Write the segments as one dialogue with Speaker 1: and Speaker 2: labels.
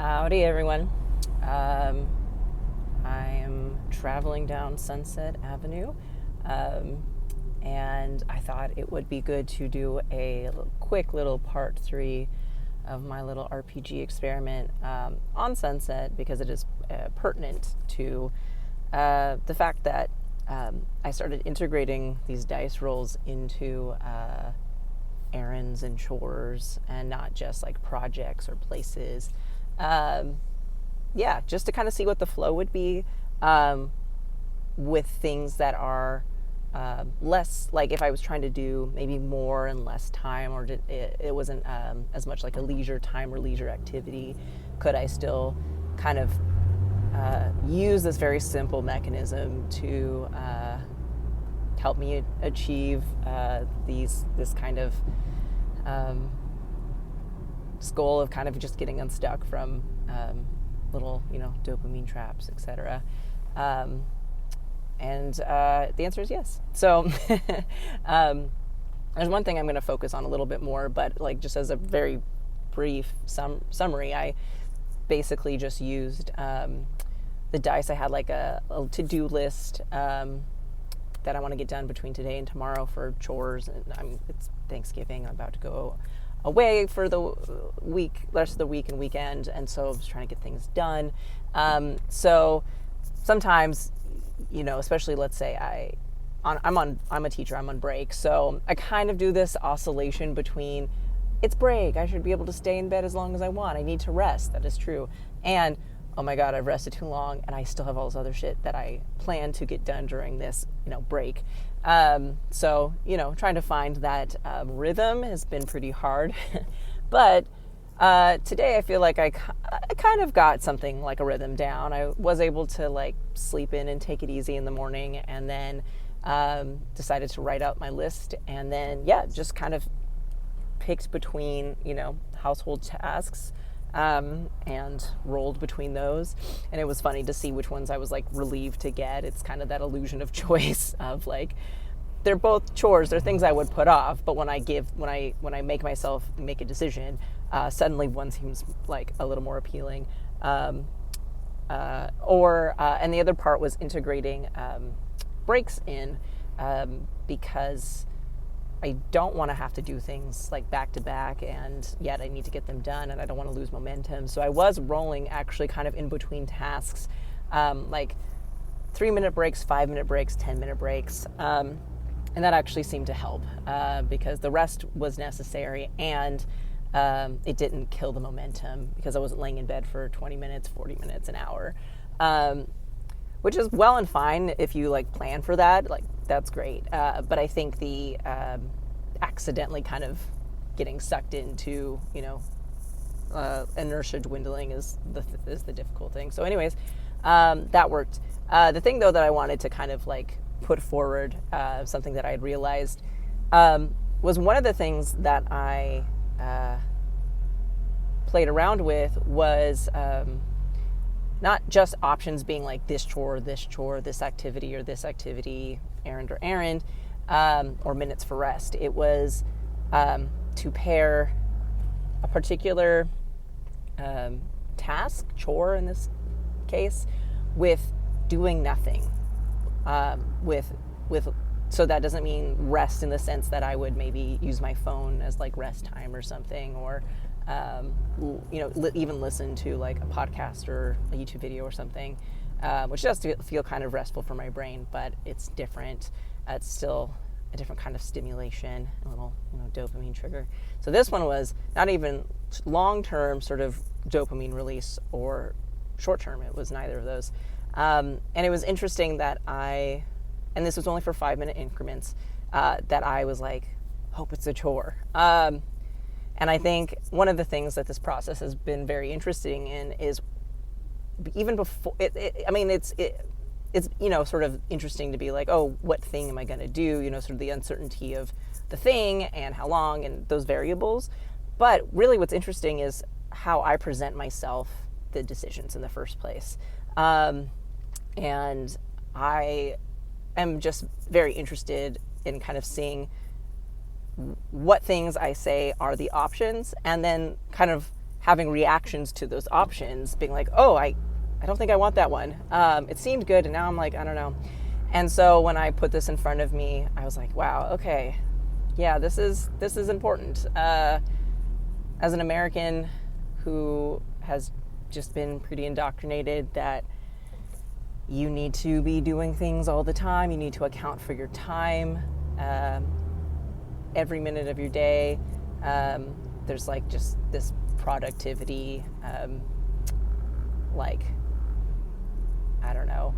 Speaker 1: Howdy, everyone. I am traveling down Sunset Avenue, and I thought it would be good to do a quick little part 3 of my little RPG experiment on Sunset because it is pertinent to the fact that I started integrating these dice rolls into errands and chores and not just like projects or places. Just to kind of see what the flow would be with things that are less, like if I was trying to do maybe more in less time, or it wasn't as much like a leisure time or leisure activity, could I still kind of use this very simple mechanism to help me achieve this kind of goal of kind of just getting unstuck from little, dopamine traps, etc. And the answer is yes. So there's one thing I'm going to focus on a little bit more, but like just as a very brief summary, I basically just used the dice. I had like a to-do list that I want to get done between today and tomorrow for chores, and it's Thanksgiving. I'm about to go away for the rest of the week and weekend, and so I was trying to get things done. So sometimes, especially let's say I'm a teacher, I'm on break, so I kind of do this oscillation between it's break, I should be able to stay in bed as long as I want, I need to rest, that is true, and oh my God, I've rested too long and I still have all this other shit that I plan to get done during this, break. So, trying to find that rhythm has been pretty hard. But today I feel like I kind of got something like a rhythm down. I was able to like sleep in and take it easy in the morning, and then decided to write out my list, and then, just kind of picked between, household tasks. And rolled between those, and it was funny to see which ones I was like relieved to get. It's kind of that illusion of choice of like they're both chores, they're things I would put off, but when I make myself make a decision, suddenly one seems like a little more appealing. And the other part was integrating breaks in, because I don't want to have to do things like back to back, and yet I need to get them done, and I don't want to lose momentum. So I was rolling actually kind of in between tasks, like 3-minute breaks, 5-minute breaks, 10-minute breaks. And that actually seemed to help because the rest was necessary, and it didn't kill the momentum because I wasn't laying in bed for 20 minutes, 40 minutes, an hour. Which is well and fine if you like plan for that, like that's great. But I think the accidentally kind of getting sucked into, inertia dwindling is the difficult thing. So anyways, that worked. The thing though that I wanted to kind of like put forward, something that I had realized, was one of the things that I played around with was, not just options being like this chore, this activity, or this activity, errand or errand, or minutes for rest. It was to pair a particular task, chore in this case, with doing nothing. So that doesn't mean rest in the sense that I would maybe use my phone as like rest time or something, or even listen to like a podcast or a YouTube video or something, which does feel kind of restful for my brain, but it's different. It's still a different kind of stimulation, a little dopamine trigger. So this one was not even long-term sort of dopamine release or short-term. It was neither of those. And it was interesting that and this was only for 5-minute increments, that I was like, hope it's a chore. And I think one of the things that this process has been very interesting in is even before it's sort of interesting to be like, oh, what thing am I going to do? Sort of the uncertainty of the thing and how long and those variables. But really what's interesting is how I present myself the decisions in the first place. And I am just very interested in kind of seeing what things I say are the options, and then kind of having reactions to those options, being like, oh, I don't think I want that one. It seemed good, and now I'm like, I don't know. And so when I put this in front of me, I was like, wow, okay, yeah, this is important. As an American who has just been pretty indoctrinated that you need to be doing things all the time, you need to account for your time, every minute of your day. There's like just this productivity, like, I don't know,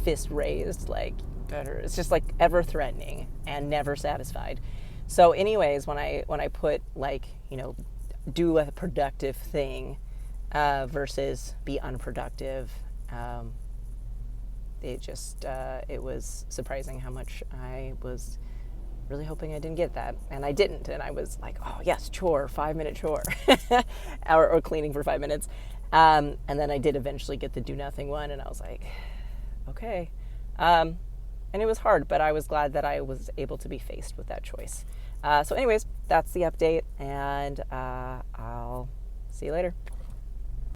Speaker 1: fist raised, like, it's just like ever threatening and never satisfied. So anyways, when I put like, do a productive thing versus be unproductive, it was surprising how much I was really hoping I didn't get that, and I didn't. And I was like, oh yes, 5-minute chore, or cleaning for 5 minutes. And then I did eventually get the do nothing one, and I was like, okay. And it was hard, but I was glad that I was able to be faced with that choice. So anyways, that's the update, and I'll see you later.